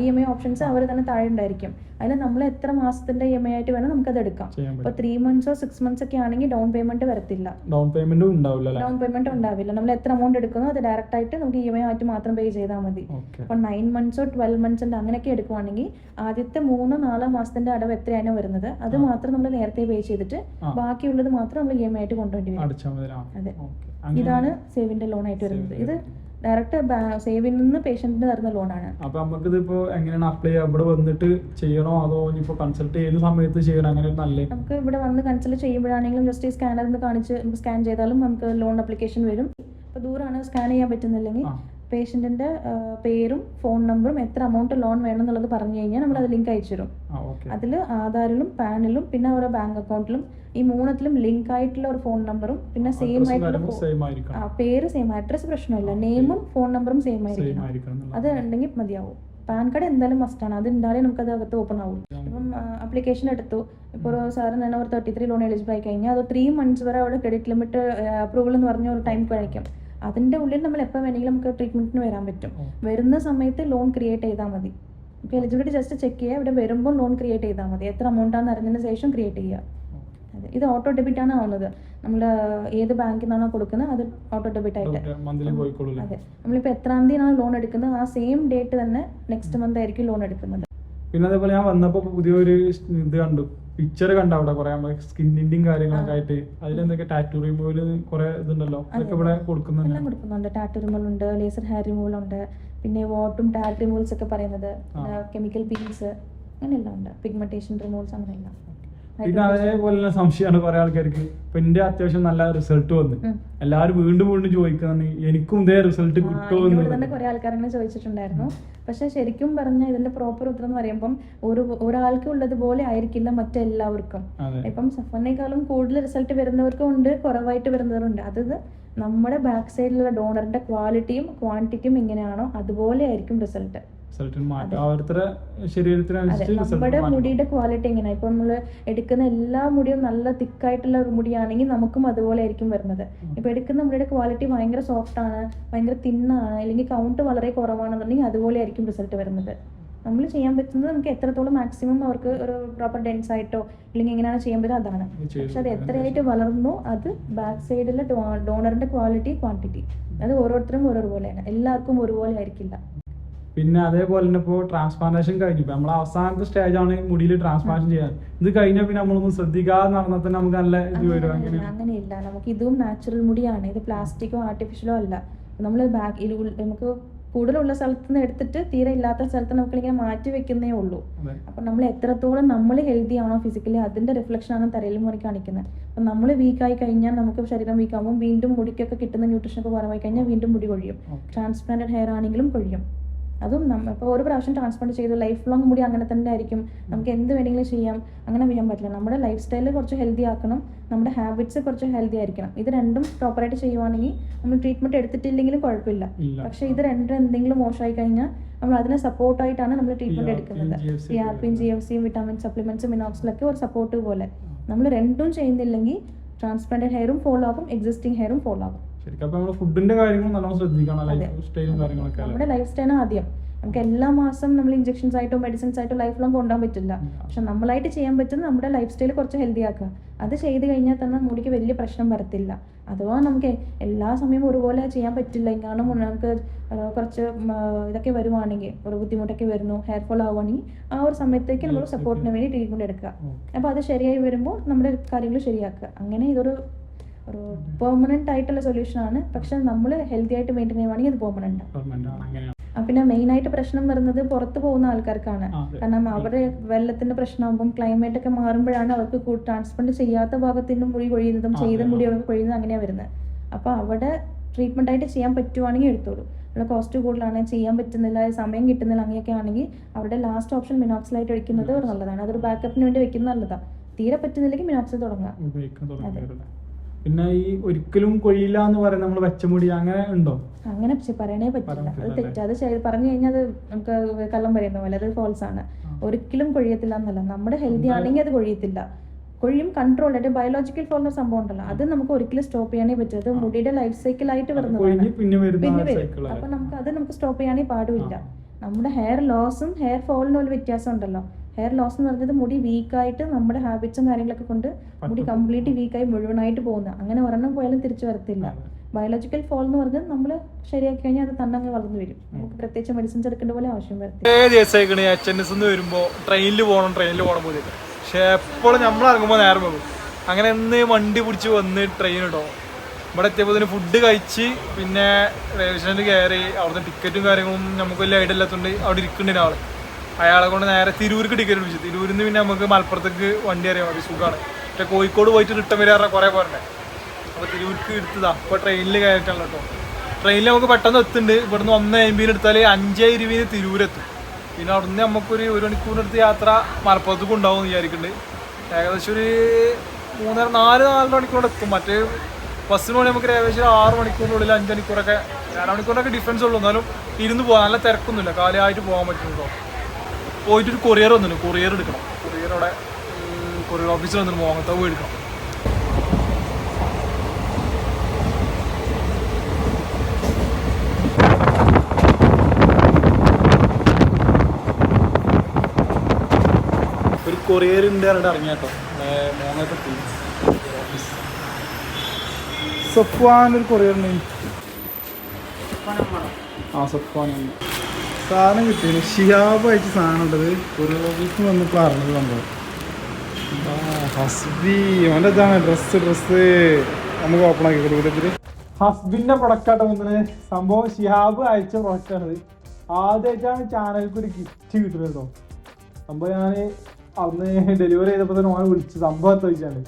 EMI ഓപ്ഷൻസ് അവർ തന്നെ താഴെ ഉണ്ടായിരിക്കും. അതിൽ നമ്മൾ എത്ര മാസത്തിന്റെ EMI ആയിട്ട് വേണം നമുക്ക് അത് എടുക്കാം. ഇപ്പൊ 3 months, 6 months ഒക്കെ ആണെങ്കിൽ ഡൗൺ പേയ്മെന്റ് വരത്തില്ല. ഡൗൺ പേയ്മെന്റ് ഉണ്ടാവില്ല. നമ്മൾ എത്ര എമൗണ്ട് എടുക്കുന്നോ അത് ഡയറക്റ്റ് ആയിട്ട് നമുക്ക് EMI ആയിട്ട് മാത്രം പേ ചെയ്താൽ മതി. അപ്പൊ 9 months, 12 months അങ്ങനെയൊക്കെ എടുക്കുവാണെങ്കിൽ ആദ്യത്തെ 3-4 മാസത്തിന്റെ അടവ് എത്രയാണ് വരുന്നത് അത് മാത്രം നമ്മൾ നേരത്തെ പേ ചെയ്തിട്ട് ബാക്കിയുള്ളത് മാത്രം നമ്മൾ EMI ആയിട്ട് കൊണ്ടുവേണ്ടി വരും. അതെ, ഇതാണ് സേവിന്റെ ലോൺ ആയിട്ട് വരുന്നത്. ഇത് ഡയറക്റ്റ് സേവിൽ നിന്ന് പേഷ്യന്റിന് തരുന്ന ലോണാണ്.
അപ്പൊ നമുക്ക് ഇതിപ്പോ എങ്ങനെയാണ് അപ്ലൈ ചെയ്യാം? ഇവിടെ വന്നിട്ട് ചെയ്യണോ അതോ ഇപ്പൊ കൺസൾട്ട് ചെയ്യുന്ന സമയത്ത് ചെയ്യണം? അങ്ങനെ നല്ലേ
നമുക്ക് ഇവിടെ വന്ന് കൺസൾട്ട് ചെയ്യുമ്പോഴാണെങ്കിലും ജസ്റ്റ് സ്കാനറിൽ കാണിച്ച് നമുക്ക് സ്കാൻ ചെയ്താലും നമുക്ക് ലോൺ അപ്ലിക്കേഷൻ വരും. ഇപ്പൊ ദൂരമാണ് സ്കാൻ ചെയ്യാൻ പറ്റുന്നില്ലെങ്കിൽ പേഷ്യന്റിന്റെ പേരും ഫോൺ നമ്പറും എത്ര എമൗണ്ട് ലോൺ വേണം എന്നുള്ളത് പറഞ്ഞു കഴിഞ്ഞാൽ നമ്മൾ അത് ലിങ്ക് അയച്ചു തരും. അതിൽ ആധാറിലും പാനിലും പിന്നെ അവരുടെ ബാങ്ക് അക്കൗണ്ടിലും ഈ 3ത്തിലും ലിങ്ക് ആയിട്ടുള്ള ഒരു ഫോൺ നമ്പറും പിന്നെ സെയിം ആയിട്ടുള്ള പേര് സെയിം, അഡ്രസ് പ്രശ്നമില്ല, നെയിമും ഫോൺ നമ്പറും സെയിം ആയിരിക്കണം. അത് ഉണ്ടെങ്കിൽ മതിയാവും. പാൻ കാർഡ് എന്തായാലും മസ്റ്റാണ്, അത് ഉണ്ടായാലേ നമുക്ക് അത് അകത്ത് ഓപ്പൺ ആവും. ഇപ്പം അപ്ലിക്കേഷൻ എടുത്തു, ഇപ്പോൾ സാറിന് തന്നെ ഒരു 33 ലോൺ എലിജിബിൾ ആയി കഴിഞ്ഞാൽ അത് 3 months വരെ അവിടെ ക്രെഡിറ്റ് ലിമിറ്റ് അപ്രൂവൽ എന്ന് പറഞ്ഞ ഒരു ടൈം കഴിക്കും. അതിൻ്റെ ഉള്ളിൽ നമ്മൾ എപ്പോൾ വേണമെങ്കിലും നമുക്ക് ട്രീറ്റ്മെന്റിന് വരാൻ പറ്റും. വരുന്ന സമയത്ത് ലോൺ ക്രിയേറ്റ് ചെയ്താൽ മതി. ഇപ്പോൾ എലിജിബിലിറ്റി ജസ്റ്റ് ചെക്ക് ചെയ്യുക, ഇവിടെ വരുമ്പോൾ ലോൺ ക്രിയേറ്റ് ചെയ്താൽ മതി. എത്ര എമൗണ്ട് ആണെന്ന് അറിഞ്ഞതിന് ശേഷം ക്രിയേറ്റ് ചെയ്യുക. അതെ, ഇത് ഓട്ടോ ഡെബിറ്റ് ആണ് ആവുന്നത്. നമ്മൾ ഏത് ബാങ്കിൽ നിന്നാണോ കൊടുക്കുന്നത് അത് ഓട്ടോ ഡെബിറ്റ് ആയിട്ട്. അതെ, നമ്മളിപ്പോൾ എത്രാം തീയതിയാണ് ലോൺ എടുക്കുന്നത് ആ സെയിം ഡേറ്റ് തന്നെ നെക്സ്റ്റ് മന്ത് ആയിരിക്കും ലോൺ എടുക്കുന്നത്.
പിന്നെ അതേപോലെ ഞാൻ വന്നപ്പോൾ പുതിയൊരു ഇത് കണ്ടു, പിക്ചർ കണ്ട അവിടെ കുറെ സ്കിന്നിന്റെയും കാര്യങ്ങളൊക്കെ ആയിട്ട് അതിലെന്തൊക്കെ ടാറ്റു റിമൂവല് കുറെ ഇതുണ്ടല്ലോ, അതൊക്കെ ഇവിടെ
കൊടുക്കുന്നുണ്ട്. ടാറ്റു റിമൂവൽ ഉണ്ട്, ലേസർ ഹെയർ റിമൂവൽ ഉണ്ട്, പിന്നെ വാട്ടും ടാറ്റ് റിമൂവൽസ് ഒക്കെ പറയുന്നത്, കെമിക്കൽ പീൽസ്, അങ്ങനെയെല്ലാം ഉണ്ട്, പിഗ്മെന്റേഷൻ റിമൂവൽസ് അങ്ങനെയെല്ലാം.
പിന്നെ അതേപോലെ സംശയമാണ് കുറെ ആൾക്കാർക്ക്. ഇപ്പൊ എന്റെ അത്യാവശ്യം നല്ല റിസൾട്ട് വന്നു, എല്ലാവരും വീണ്ടും വീണ്ടും ചോദിക്കുന്നു എനിക്കും ഇതേ റിസൾട്ട് കിട്ടുമോ
തന്നെ കുറെ ആൾക്കാർ അങ്ങനെ ചോദിച്ചിട്ടുണ്ടായിരുന്നു. പക്ഷെ ശരിക്കും പറഞ്ഞ ഇതിന്റെ പ്രോപ്പർ ഉത്തരം എന്ന് പറയുമ്പോൾ ഒരാൾക്ക് ഉള്ളതുപോലെ ആയിരിക്കില്ല മറ്റെല്ലാവർക്കും. ഇപ്പം സഫറിനേക്കാളും കൂടുതൽ റിസൾട്ട് വരുന്നവർക്കും ഉണ്ട്, കുറവായിട്ട് വരുന്നവരുണ്ട്. അത് നമ്മുടെ ബാക്ക് സൈഡിലുള്ള ഡോണറിന്റെ ക്വാളിറ്റിയും ക്വാണ്ടിറ്റിയും എങ്ങനെയാണോ അതുപോലെ ആയിരിക്കും റിസൾട്ട്. നമ്മുടെ മുടിയുടെ ക്വാളിറ്റി എങ്ങനെയാ, ഇപ്പൊ നമ്മള് എടുക്കുന്ന എല്ലാ മുടിയും നല്ല തിക്കായിട്ടുള്ള മുടിയാണെങ്കിൽ നമുക്കും അതുപോലെ ആയിരിക്കും വരുന്നത്. ഇപ്പൊ എടുക്കുന്ന മുടിയുടെ ക്വാളിറ്റി ഭയങ്കര സോഫ്റ്റ് ആണ്, ഭയങ്കര തിന്നാണ്, അല്ലെങ്കിൽ കൗണ്ട് വളരെ കുറവാണെന്നുണ്ടെങ്കിൽ അതുപോലെ ആയിരിക്കും റിസൾട്ട് വരുന്നത്. നമ്മൾ ചെയ്യാൻ പറ്റുന്നത് നമുക്ക് എത്രത്തോളം മാക്സിമം അവർക്ക് ഒരു പ്രോപ്പർ ഡെൻസ് ആയിട്ടോ അല്ലെങ്കിൽ എങ്ങനെയാണ് ചെയ്യാൻ പറ്റുക അതാണ്. പക്ഷെ അത് എത്രയായിട്ട് വളർന്നു അത് ബാക്ക് സൈഡിലെ ഡോണറിന്റെ ക്വാളിറ്റി ക്വാണ്ടിറ്റി അത് ഓരോരുത്തരും ഓരോരുപോലെയാണ്, എല്ലാവർക്കും ഒരുപോലെ ആയിരിക്കില്ല.
പിന്നെ അതേപോലെ തന്നെ ഇപ്പോൾ ട്രാൻസ്പ്ലാന്റേഷൻ കഴിഞ്ഞു, ഇപ്പൊ നമ്മൾ അവസാനത്തെ സ്റ്റേജ് ആണ് മുടിയിൽ ട്രാൻസ്പ്ലാന്റേഷൻ ചെയ്യാൻ. ഇത് കഴിഞ്ഞാൽ പിന്നെ നമ്മളൊന്നും ശ്രദ്ധിക്കാതെ നടന്നാൽ തന്നെ നമുക്ക് നല്ല ഇത് വരും.
അങ്ങനെയില്ല, നമുക്ക് ഇതും നാച്ചുറൽ മുടിയാണ്, ഇത് പ്ലാസ്റ്റിക്കോ ആർട്ടിഫിഷ്യലോ അല്ല. നമ്മൾ ബാക്കിൽ നമുക്ക് കൂടുതലുള്ള സ്ഥലത്ത് നിന്ന് എടുത്തിട്ട് തീരെ ഇല്ലാത്ത സ്ഥലത്ത് നമുക്ക് ഇങ്ങനെ മാറ്റി വെക്കുന്നേ ഉള്ളൂ. അപ്പൊ നമ്മൾ എത്രത്തോളം നമ്മൾ ഹെൽത്തി ആണോ ഫിസിക്കലി അതിന്റെ റിഫ്ലക്ഷൻ ആണ് തലയിൽ മുറി കാണിക്കുന്നത്. അപ്പൊ നമ്മൾ വീക്കായി കഴിഞ്ഞാൽ നമുക്ക് ശരീരം വീക്കാകുമ്പോൾ വീണ്ടും മുടിക്കൊക്കെ കിട്ടുന്ന ന്യൂട്രീഷൻ ഒക്കെ കുറവായി കഴിഞ്ഞാൽ വീണ്ടും മുടി കൊഴിയും. ട്രാൻസ്പ്ലാന്റഡ് ഹെയർ ആണെങ്കിലും കൊഴിയും. അതും ഇപ്പോൾ ഒരു പ്രാവശ്യം ട്രാൻസ്പ്ലാന്റ് ചെയ്തു ലൈഫ് ലോങ് മുടി അങ്ങനെ തന്നെ ആയിരിക്കും, നമുക്ക് എന്ത് വേണമെങ്കിലും ചെയ്യാം, അങ്ങനെ ചെയ്യാൻ പറ്റില്ല. നമ്മുടെ ലൈഫ് സ്റ്റൈല് കുറച്ച് ഹെൽത്തി ആക്കണം, നമ്മുടെ ഹാബിറ്റ്സ് കുറച്ച് ഹെൽത്തി ആയിരിക്കണം. ഇത് രണ്ടും പ്രോപ്പറായിട്ട് ചെയ്യുവാണെങ്കിൽ നമ്മൾ ട്രീറ്റ്മെന്റ് എടുത്തിട്ടില്ലെങ്കിലും കുഴപ്പമില്ല. പക്ഷെ ഇത് രണ്ടും എന്തെങ്കിലും മോശമായി കഴിഞ്ഞാൽ നമ്മൾ അതിനെ സപ്പോർട്ടായിട്ടാണ് നമ്മൾ ട്രീറ്റ്മെന്റ് എടുക്കുന്നത്. CRPയും GFCയും വിറ്റാമിൻ സപ്ലിമെന്റ്സും മിനോക്സിലൊക്കെ ഒരു സപ്പോർട്ട് പോലെ. നമ്മൾ രണ്ടും ചെയ്യുന്നില്ലെങ്കിൽ ട്രാൻസ്പ്ലാന്റഡ് ഹെയറും ഫോളോ ആകും, എക്സിസ്റ്റിംഗ് ഹെയറും ഫോളോ ആകും.
ഫുഡിന്റെ കാര്യങ്ങൾ നല്ലോണം ശ്രദ്ധിക്കണം, ലൈഫ് സ്റ്റൈലും കാര്യങ്ങളൊക്കെ.
നമ്മുടെ ലൈഫ് സ്റ്റൈലാണ് ആദ്യം. നമുക്ക് എല്ലാ മാസം നമ്മൾ ഇഞ്ചക്ഷൻസ് ആയിട്ടോ മെഡിസിൻസ് ആയിട്ടോ ലൈഫ് ലോങ് കൊണ്ടുപോകാൻ പറ്റില്ല. പക്ഷെ നമ്മളായിട്ട് ചെയ്യാൻ പറ്റുന്നത് നമ്മുടെ ലൈഫ് സ്റ്റൈൽ കുറച്ച് ഹെൽത്തി ആക്കുക. അത് ചെയ്ത് കഴിഞ്ഞാൽ തന്നെ മുടിക്ക് വലിയ പ്രശ്നം വരത്തില്ല. അഥവാ നമുക്ക് എല്ലാ സമയവും ഒരുപോലെ ചെയ്യാൻ പറ്റില്ല, എങ്ങാനും നമുക്ക് കുറച്ച് ഇതൊക്കെ വരുവാണെങ്കിൽ, ഒരു ബുദ്ധിമുട്ടൊക്കെ വരുന്നു, ഹെയർ ഫോൾ ആവുകയാണെങ്കിൽ ആ ഒരു സമയത്തേക്ക് നമ്മൾ സപ്പോർട്ടിന് വേണ്ടി ട്രീറ്റ്മെന്റ് എടുക്കുക. അപ്പോൾ അത് ശരിയായി വരുമ്പോൾ നമ്മുടെ കാര്യങ്ങൾ ശരിയാക്കുക. അങ്ങനെ ഇതൊരു പെർമനന്റ് ആയിട്ടുള്ള സൊല്യൂഷൻ ആണ്. പക്ഷെ നമ്മൾ ഹെൽത്തി ആയിട്ട് മെയിൻറ്റെയിൻ ചെയ്യുവാണെങ്കിൽ അത് പെർമനന്റ് ആണ്. പിന്നെ മെയിൻ ആയിട്ട് പ്രശ്നം വരുന്നത് പുറത്ത് പോകുന്ന ആൾക്കാർക്കാണ്. കാരണം അവരുടെ വെള്ളത്തിന്റെ പ്രശ്നമാകുമ്പോൾ ക്ലൈമറ്റ് ഒക്കെ മാറുമ്പോഴാണ് അവർക്ക് ട്രാൻസ്പ്ലാന്റ് ചെയ്യാത്ത ഭാഗത്തിന്റെ മുടി കൊഴിയുന്നതും ചെയ്ത മുടി അവർക്ക് കൊഴിയുന്നതും അങ്ങനെയാണ് വരുന്നത്. അപ്പോൾ അവിടെ ട്രീറ്റ്മെന്റ് ആയിട്ട് ചെയ്യാൻ പറ്റുവാണെങ്കിൽ എടുത്തോളൂ. അവിടെ കോസ്റ്റ് കൂടുതലാണ്, ചെയ്യാൻ പറ്റുന്നില്ല, സമയം കിട്ടുന്നില്ല, അങ്ങനെയൊക്കെ ആണെങ്കിൽ അവരുടെ ലാസ്റ്റ് ഓപ്ഷൻ മിനോക്സിലായിട്ട് ഒഴിക്കുന്നത് നല്ലതാണ്. അതൊരു ബാക്കപ്പിന് വേണ്ടി വെക്കുന്നത് നല്ലതാണ്. തീരെ പറ്റുന്നില്ലെങ്കിൽ മിനോക്സിൽ തുടങ്ങാം.
പിന്നെ ഈ ഒരിക്കലും കൊഴിയില്ല എന്ന് പറയുന്നത് നമ്മൾ വെച്ചമുടി അങ്ങനെ ഉണ്ടോ?
അങ്ങനെ പറയണേ പറ്റില്ല, അത് തെറ്റാ. അത് പറഞ്ഞു കഴിഞ്ഞാൽ അത് നമുക്ക് കള്ളം പറയുന്ന പോലെ, അത് ഫോൾസ് ആണ്. ഒരിക്കലും കൊഴിയത്തില്ല എന്നല്ല, നമ്മുടെ ഹെൽത്തി ആണെങ്കിൽ അത് കൊഴിയത്തില്ല. കൊഴിയും കൺട്രോൾ ആയിട്ട് ബയോളജിക്കൽ ഫോൾ എന്ന സംഭവം ഉണ്ടല്ലോ, അത് നമുക്ക് ഒരിക്കലും സ്റ്റോപ്പ് ചെയ്യാനേ പറ്റും. അത് മുടിയുടെ ലൈഫ് സൈക്കിൾ ആയിട്ട് വരുന്നതാണ്, പിന്നെ വരും. അപ്പൊ നമുക്ക് സ്റ്റോപ്പ് ചെയ്യാനേ പാടില്ല. നമ്മുടെ ഹെയർ ലോസും ഹെയർ ഫോളിനും ഒരു വ്യത്യാസം ഉണ്ടല്ലോ. ഹെയർ ലോസ് എന്ന് പറഞ്ഞത് മുടി വീക്കായിട്ട് നമ്മുടെ ഹാബിറ്റ്സും കാര്യങ്ങളൊക്കെ കൊണ്ട് മുടി കംപ്ലീറ്റ് വീക്കായി മുഴുവനായിട്ട് പോകുന്ന, അങ്ങനെ ഒരെണ്ണം പോയാലും തിരിച്ചു വരത്തില്ല. ബയോളജിക്കൽ ഫോൾ എന്ന് പറഞ്ഞാൽ നമ്മൾ ശരിയാക്കി കഴിഞ്ഞാൽ അത് തന്നെ അങ്ങ് വളർന്നു വരും. നമുക്ക് പ്രത്യേകിച്ച് മെഡിസിൻസ് എടുക്കേണ്ട പോലെ ആവശ്യം വരത്തില്ല.
HNS വരുമ്പോൾ ട്രെയിനിൽ പോകണം പോലെ, പക്ഷെ എപ്പോഴും നമ്മൾ ഇറങ്ങുമ്പോൾ നേരം പോകും. അങ്ങനെ ഒന്ന് വണ്ടി പിടിച്ച് വന്ന് ട്രെയിൻ ഇട്ടോ ഇവിടെ എത്തിയപ്പോൾ തന്നെ ഫുഡ് കഴിച്ച് പിന്നെ റെയിൽവേ സ്റ്റേഷനിൽ കയറി. അവിടുത്തെ ടിക്കറ്റും കാര്യങ്ങളും നമുക്ക് വലിയ ഐഡിയ ഇല്ലാത്തതുകൊണ്ട് അവിടെ ഇരിക്കുന്നുണ്ട് ആൾ. അയാളെ കൊണ്ട് നേരെ തിരൂർക്ക് ടിക്കറ്റ് പിടിച്ചു. തിരൂരിൽ നിന്ന് പിന്നെ നമുക്ക് മലപ്പുറത്തേക്ക് വണ്ടി അറിയാൻ മതി, സുഖമാണ്. പക്ഷേ കോഴിക്കോട് പോയിട്ട് റിട്ടേൺ വരാറ് കുറേ പോരണ്ടേ. അപ്പോൾ തിരൂർക്ക് എടുത്തതാ. അപ്പോൾ ട്രെയിനിൽ കയറിയിട്ടാണല്ലോ കേട്ടോ. ട്രെയിനിൽ നമുക്ക് പെട്ടെന്ന് എത്തുന്നുണ്ട്. ഇവിടുന്ന് 1:50 എടുത്താൽ 5:20 തിരൂരെത്തും. പിന്നെ അവിടുന്ന് നമുക്കൊരു 1 മണിക്കൂറിനടുത്ത് യാത്ര മലപ്പുറത്തേക്ക് ഉണ്ടാവും എന്ന് വിചാരിക്കുന്നുണ്ട്. ഏകദേശം ഒരു 4 മണിക്കൂറോടെ എത്തും. മറ്റേ ബസ്സിന് വേണ്ടി നമുക്ക് ഏകദേശം 6 മണിക്കൂറിനുള്ളിൽ 5 മണിക്കൂറൊക്കെ 2 മണിക്കൂറൊക്കെ ഡിഫറൻസ് ഉള്ളൂ. എന്നാലും ഇരുന്ന് പോകാൻ നല്ല തിരക്കൊന്നുമില്ല, കാലമായിട്ട് പോകാൻ പറ്റുന്നുണ്ടോ. പോയിട്ടൊരു കൊറിയർ വന്നിട്ടുണ്ട്, കൊറിയർ എടുക്കണം. കൊറിയർ അവിടെ കൊറിയർ ഓഫീസിൽ വന്നിട്ട് മോങ്ങത്തെ പോയി എടുക്കണം. ഒരു കൊറിയർ ഉണ്ട് പറഞ്ഞിട്ട് ഇറങ്ങിയ കേട്ടോ, മോങ്ങത്തെ ഓഫീസ്.
സഫ്വാൻ ഒരു കൊറിയർ ഉണ്ട്. സഫ്വാൻ സാധനം കിട്ടിയത് ഷിഹാബ് അയച്ച സാധനം ഉണ്ടത് ഒരു ഓഫീസിൽ വന്നപ്പോൾ അറിഞ്ഞത് സംഭവം. ഹസ്ബി അവൻ്റെ ഇതാണ് ഡ്രസ്സ് നമുക്ക് ഓപ്പൺ ആക്കി കൊടുക്കത്തിൽ ഹസ്ബിൻ്റെ പ്രൊഡക്റ്റായിട്ട് വന്നത് സംഭവം ഷിഹാബ് അയച്ച പ്രൊഡക്റ്റാണിത്. ആദ്യമായിട്ടാണ് ചാനലിലേക്ക് ഒരു ഗിഫ്റ്റ് കിട്ടുന്നത് കേട്ടോ. സംഭവം ഞാൻ അന്ന് ഡെലിവറി ചെയ്തപ്പോൾ തന്നെ ഓനെ വിളിച്ച് സംഭവം ചോദിച്ചാണ്ട്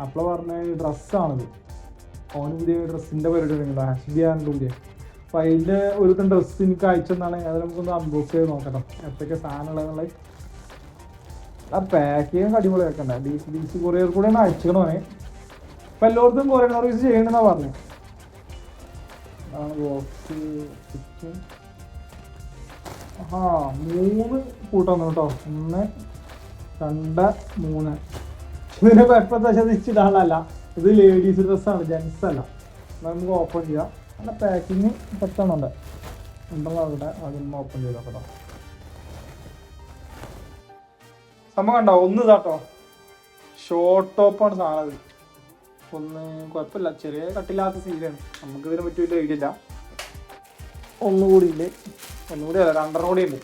അപ്പോൾ പറഞ്ഞ ഡ്രസ്സാണിത്. ഓന് പുതിയ ഡ്രസ്സിൻ്റെ പരിപാടി തുടങ്ങിയല്ലോ ഹസ്ബിയാൻ്റെ പുതിയ. അപ്പോൾ അതിൻ്റെ ഒരു ഡ്രസ്സ് എനിക്ക് അയച്ചെന്നാണ്. അത് നമുക്കൊന്ന് അൺബോക്സ് ചെയ്ത് നോക്കട്ടോ എത്രയൊക്കെ സാധനം ഉള്ളതെന്നുള്ളത്. ആ പാക്കിങ് അടിപൊളി വെക്കണ്ട. DC കൊറിയർ കൂടെയാണ് അയച്ചിക്കണോനെ. ഇപ്പം എല്ലായിടത്തും കൊറിയർ സർവീസ് ചെയ്യണമെന്നാണ് പറഞ്ഞത്. അതാണ് ബോക്സ്. 3 കൂട്ടം കേട്ടോ. 1 2 3. ഇതിനെ കുഴപ്പമിച്ചിടാനല്ല, ഇത് ലേഡീസ് ഡ്രസ്സാണ്, ജെൻസ് അല്ല. നമുക്ക് ഓപ്പൺ ചെയ്യാം. നല്ല പാക്കിങ് പെട്ടെന്നുണ്ട് ഉണ്ടെന്ന് നോക്കട്ടെ. അതൊന്ന് ഓപ്പൺ ചെയ്ത് നോക്കട്ടോ. സംഭവം കണ്ടോ, ഒന്ന് ഇതാട്ടോ ഷോർട്ട് ടോപ്പാണ് സാധനം. ഇത് ഒന്ന് കുഴപ്പമില്ല, ചെറിയ കട്ടില്ലാത്ത സീലാണ്. നമുക്ക് ഇതിനെ പറ്റി വലിയ ഐഡിയ ഇല്ല. ഒന്നുകൂടി ഉണ്ട്, ഒന്നുകൂടി അല്ല 2 കൂടി ഉണ്ട്.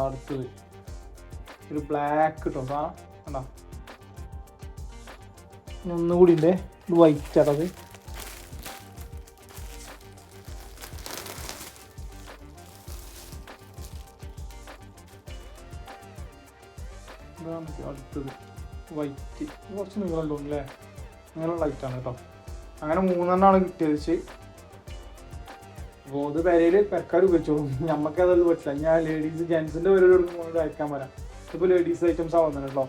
അടുത്തത് ഒരു ബ്ലാക്ക് കിട്ടോ സാധനം കണ്ടോ. ഒന്നുകൂടി ഉണ്ട്, ഇത് വൈറ്റ് ആട്ടത്. അടുത്തത് വൈറ്റ്, കുറച്ച് നീളമുണ്ടോ അല്ലേ, നീളം ലൈറ്റാണ് കേട്ടോ. അങ്ങനെ 3 കിട്ടിയത്. അപ്പോൾ അത് പെരയിൽ പെരക്കാർ ഉപയോഗിച്ചോളും, നമുക്ക് അതൊന്നും പറ്റില്ല. ഞാൻ ലേഡീസ് ജെൻസിൻ്റെ പരിപാടി എടുക്കുമ്പോൾ അയക്കാൻ വരാം. ഇപ്പോൾ ലേഡീസ് ഐറ്റംസ് ആവുന്നത് കേട്ടോ.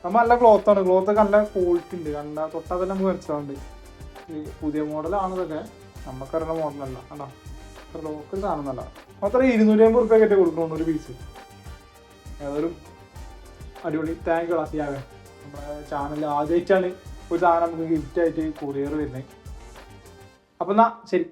നമ്മൾ നല്ല ക്ലോത്താണ്, ക്ലോത്തൊക്കെ നല്ല ക്വാളിറ്റി ഉണ്ട്. കണ്ടാൽ തൊട്ടാൽ തന്നെ നമുക്ക് മനസ്സിലാവുന്നുണ്ട്. ഈ പുതിയ മോഡലാണിതൊക്കെ, നമുക്കറിയുന്ന മോഡലല്ല കണ്ടോ. ലോക്കൽ സാധനമല്ല. മാത്രം 250 റുപ്യ കൊടുക്കണം ഒരു പീസ്. ഏതായാലും അടിപൊളി. താങ്ക് യു അസിയാവേ. നമ്മുടെ ചാനൽ ആദ്യമായിട്ടാണ് ഒരു സാധനം നമുക്ക് ഗിഫ്റ്റായിട്ട് കൊറിയർ വരുന്നത്. അപ്പം എന്നാൽ ശരി.